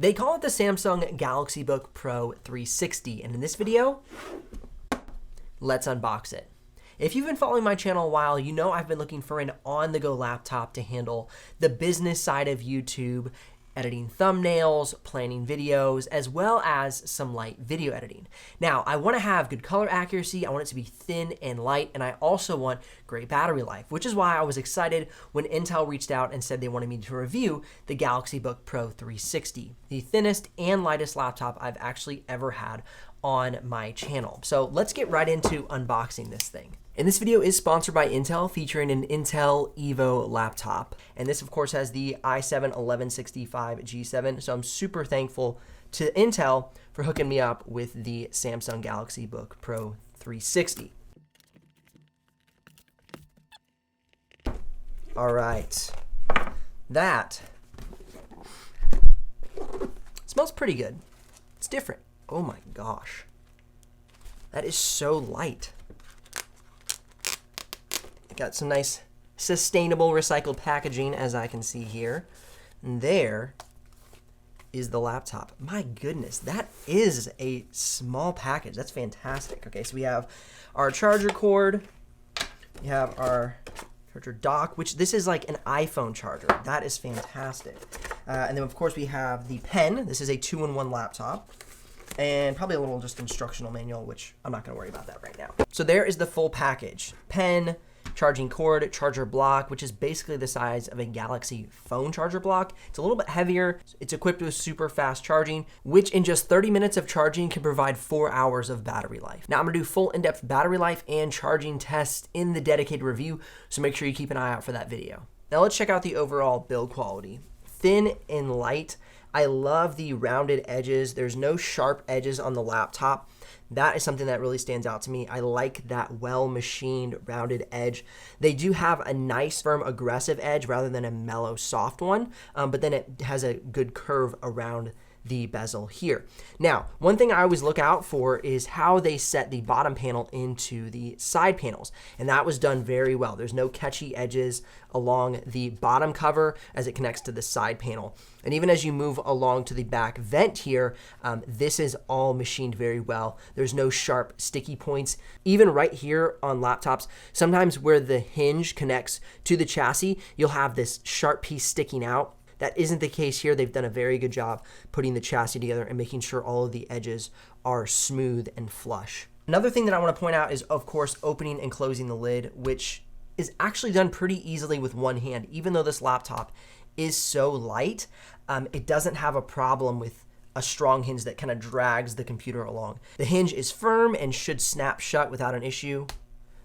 They call it the Samsung Galaxy Book Pro 360, and in this video, let's unbox it. If you've been following my channel a while, you know I've been looking for an on-the-go laptop to handle the business side of YouTube, editing thumbnails, planning videos, as well as some light video editing. Now, I want to have good color accuracy, I want it to be thin and light, and I also want great battery life, which is why I was excited when Intel reached out and said they wanted me to review the Galaxy Book Pro 360, the thinnest and lightest laptop I've actually ever had on my channel. So let's get right into unboxing this thing. And this video is sponsored by Intel, featuring an Intel Evo laptop. And this, of course, has the i7-1165G7. So I'm super thankful to Intel for hooking me up with the Samsung Galaxy Book Pro 360. All right. That smells pretty good. It's different. Oh my gosh. That is so light. Got some nice sustainable recycled packaging, as I can see here. And there is the laptop. My goodness, that is a small package. That's fantastic. Okay, so we have our charger cord. We have our charger dock, which this is like an iPhone charger. That is fantastic. And then, of course, we have the pen. This is a 2-in-1 laptop. And probably a little just instructional manual, which I'm not going to worry about that right now. So there is the full package. Pen, charging cord, charger block, which is basically the size of a Galaxy phone charger block. It's a little bit heavier. It's equipped with super fast charging, which in just 30 minutes of charging can provide 4 hours of battery life. Now I'm gonna do full in-depth battery life and charging tests in the dedicated review, so make sure you keep an eye out for that video. Now let's check out the overall build quality. Thin and light. I love the rounded edges. There's no sharp edges on the laptop. That is something that really stands out to me. I like that well-machined rounded edge. They do have a nice firm aggressive edge rather than a mellow soft one, but then it has a good curve around the bezel here. Now, one thing I always look out for is how they set the bottom panel into the side panels, and that was done very well. There's no catchy edges along the bottom cover as it connects to the side panel. And even as you move along to the back vent here, this is all machined very well. There's no sharp sticky points. Even right here on laptops, sometimes where the hinge connects to the chassis, you'll have this sharp piece sticking out. That isn't the case here. They've done a very good job putting the chassis together and making sure all of the edges are smooth and flush. Another thing that I want to point out is, of course, opening and closing the lid, which is actually done pretty easily with one hand. Even though this laptop is so light, it doesn't have a problem with a strong hinge that kind of drags the computer along. The hinge is firm and should snap shut without an issue.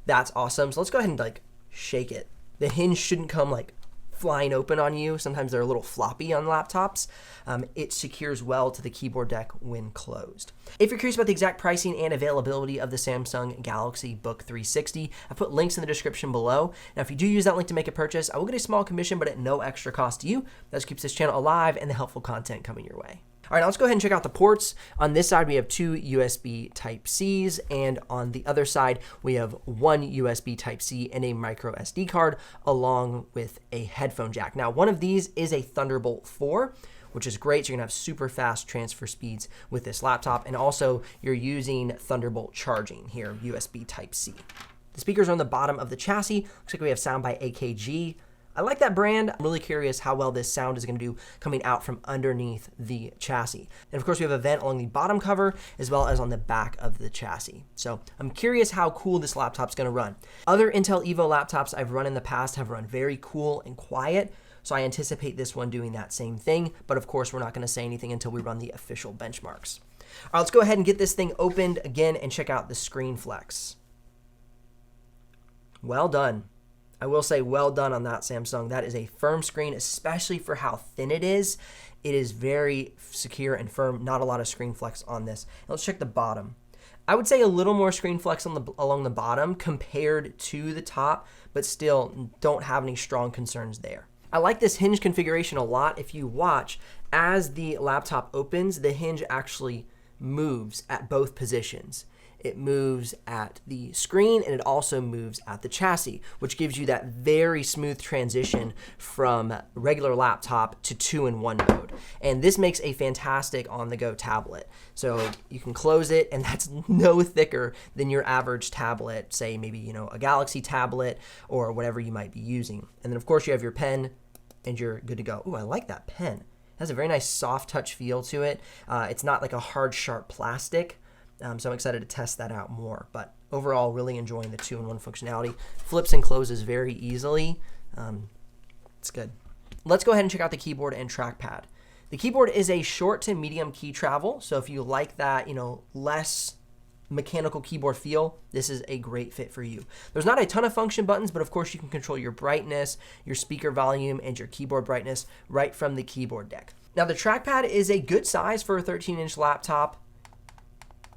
That's awesome. So let's go ahead and like shake it. The hinge shouldn't come like flying open on you. Sometimes they're a little floppy on laptops. It secures well to the keyboard deck when closed. If you're curious about the exact pricing and availability of the Samsung Galaxy Book 360, I put links in the description below. Now, if you do use that link to make a purchase, I will get a small commission, but at no extra cost to you. That just keeps this channel alive and the helpful content coming your way. All right, now let's go ahead and check out the ports. On this side, we have 2 USB Type-Cs, and on the other side, we have 1 USB Type-C and a micro SD card, along with a headphone jack. Now, one of these is a Thunderbolt 4, which is great. So you're gonna have super fast transfer speeds with this laptop, and also you're using Thunderbolt charging here, USB Type-C. The speakers are on the bottom of the chassis. Looks like we have sound by AKG. I like that brand. I'm really curious how well this sound is going to do coming out from underneath the chassis. And of course, we have a vent along the bottom cover as well as on the back of the chassis. So I'm curious how cool this laptop's going to run. Other Intel Evo laptops I've run in the past have run very cool and quiet. So I anticipate this one doing that same thing. But of course, we're not going to say anything until we run the official benchmarks. All right, let's go ahead and get this thing opened again and check out the screen flex. Well done. I will say well done on that, Samsung. That is a firm screen, especially for how thin it is. It is very secure and firm. Not a lot of screen flex on this. And let's check the bottom. I would say a little more screen flex along the bottom compared to the top, but still don't have any strong concerns there. I like this hinge configuration a lot. If you watch, as the laptop opens, the hinge actually moves at both positions. it moves at the screen, and it also moves at the chassis, which gives you that very smooth transition from regular laptop to 2-in-1 mode. And this makes a fantastic on-the-go tablet. So you can close it, and that's no thicker than your average tablet, say maybe, a Galaxy tablet or whatever you might be using. And then of course you have your pen, and you're good to go. Ooh, I like that pen. It has a very nice soft touch feel to it. It's not like a hard, sharp plastic. So I'm excited to test that out more. But overall, really enjoying the 2-in-1 functionality. Flips and closes very easily. It's good. Let's go ahead and check out the keyboard and trackpad. The keyboard is a short to medium key travel. So if you like that, less mechanical keyboard feel, this is a great fit for you. There's not a ton of function buttons, but of course you can control your brightness, your speaker volume, and your keyboard brightness right from the keyboard deck. Now the trackpad is a good size for a 13-inch laptop.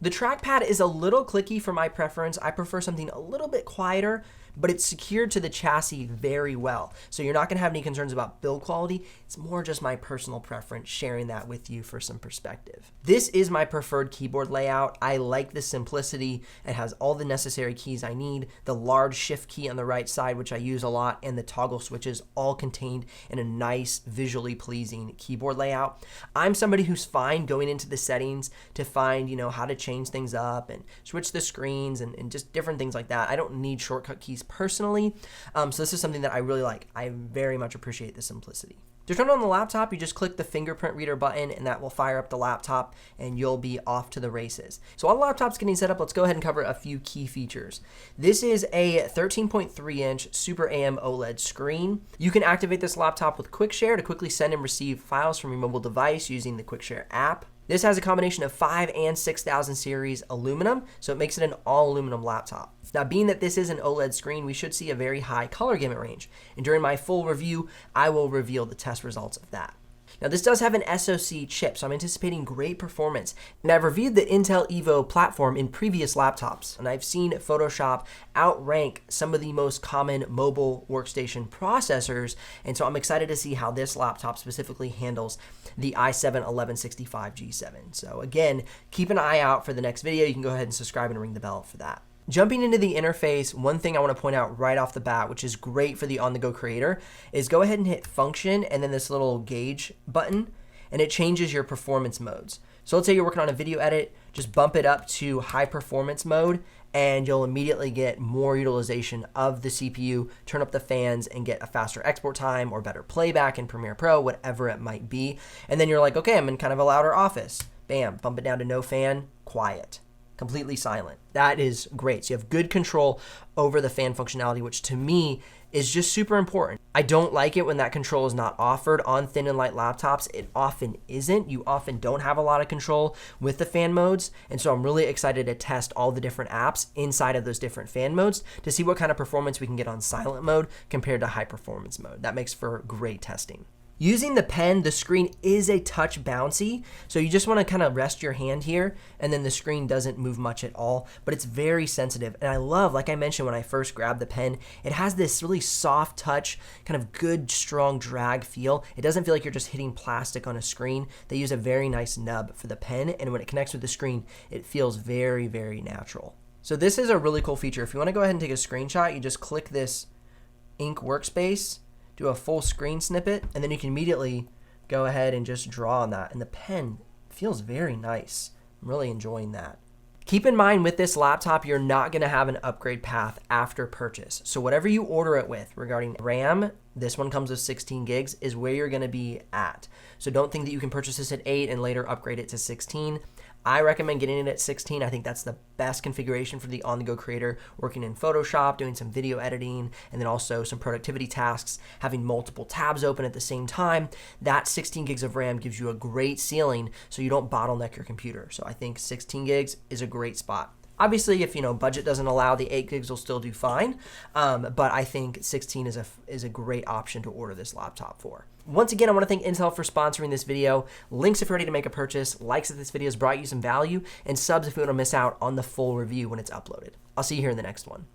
The trackpad is a little clicky for my preference. I prefer something a little bit quieter, but it's secured to the chassis very well. So you're not gonna have any concerns about build quality. It's more just my personal preference, sharing that with you for some perspective. This is my preferred keyboard layout. I like the simplicity. It has all the necessary keys I need, the large shift key on the right side, which I use a lot, and the toggle switches all contained in a nice, visually pleasing keyboard layout. I'm somebody who's fine going into the settings to find, how to change things up and switch the screens and just different things like that. I don't need shortcut keys personally. So this is something that I really like. I very much appreciate the simplicity. To turn on the laptop, you just click the fingerprint reader button, and that will fire up the laptop, and you'll be off to the races. So while the laptop's getting set up, let's go ahead and cover a few key features. This is a 13.3-inch Super AMOLED screen. You can activate this laptop with Quick Share to quickly send and receive files from your mobile device using the Quick Share app. This has a combination of 5 and 6000 series aluminum, so it makes it an all aluminum laptop. Now, being that this is an OLED screen, we should see a very high color gamut range. And during my full review, I will reveal the test results of that. Now, this does have an SoC chip, so I'm anticipating great performance. And I've reviewed the Intel Evo platform in previous laptops, and I've seen Photoshop outrank some of the most common mobile workstation processors, and so I'm excited to see how this laptop specifically handles the i7-1165G7. So again, keep an eye out for the next video. You can go ahead and subscribe and ring the bell for that. Jumping into the interface, one thing I want to point out right off the bat, which is great for the on-the-go creator, is go ahead and hit function and then this little gauge button, and it changes your performance modes. So let's say you're working on a video edit, just bump it up to high performance mode, and you'll immediately get more utilization of the CPU, turn up the fans, and get a faster export time or better playback in Premiere Pro, whatever it might be. And then you're like, okay, I'm in kind of a louder office. Bam, bump it down to no fan, quiet. Completely silent. That is great. So you have good control over the fan functionality, which to me is just super important. I don't like it when that control is not offered on thin and light laptops. It often isn't. You often don't have a lot of control with the fan modes. And so I'm really excited to test all the different apps inside of those different fan modes to see what kind of performance we can get on silent mode compared to high performance mode. That makes for great testing. Using the pen, the screen is a touch bouncy, so you just want to kind of rest your hand here, and then the screen doesn't move much at all, but it's very sensitive. And I love, like I mentioned when I first grabbed the pen, it has this really soft touch, kind of good, strong drag feel. It doesn't feel like you're just hitting plastic on a screen. They use a very nice nub for the pen, and when it connects with the screen, it feels very, very natural. So this is a really cool feature. If you want to go ahead and take a screenshot, you just click this ink workspace, do a full screen snippet, and then you can immediately go ahead and just draw on that. And the pen feels very nice. I'm really enjoying that. Keep in mind with this laptop, you're not gonna have an upgrade path after purchase. So whatever you order it with regarding RAM, this one comes with 16 gigs, is where you're gonna be at. So don't think that you can purchase this at 8 and later upgrade it to 16. I recommend getting it at 16. I think that's the best configuration for the on-the-go creator, working in Photoshop, doing some video editing, and then also some productivity tasks, having multiple tabs open at the same time. That 16 gigs of RAM gives you a great ceiling so you don't bottleneck your computer. So I think 16 gigs is a great spot. Obviously, if budget doesn't allow, the 8 gigs will still do fine, but I think 16 is a great option to order this laptop for. Once again, I want to thank Intel for sponsoring this video. Links if you're ready to make a purchase, likes if this video has brought you some value, and subs if you want to miss out on the full review when it's uploaded. I'll see you here in the next one.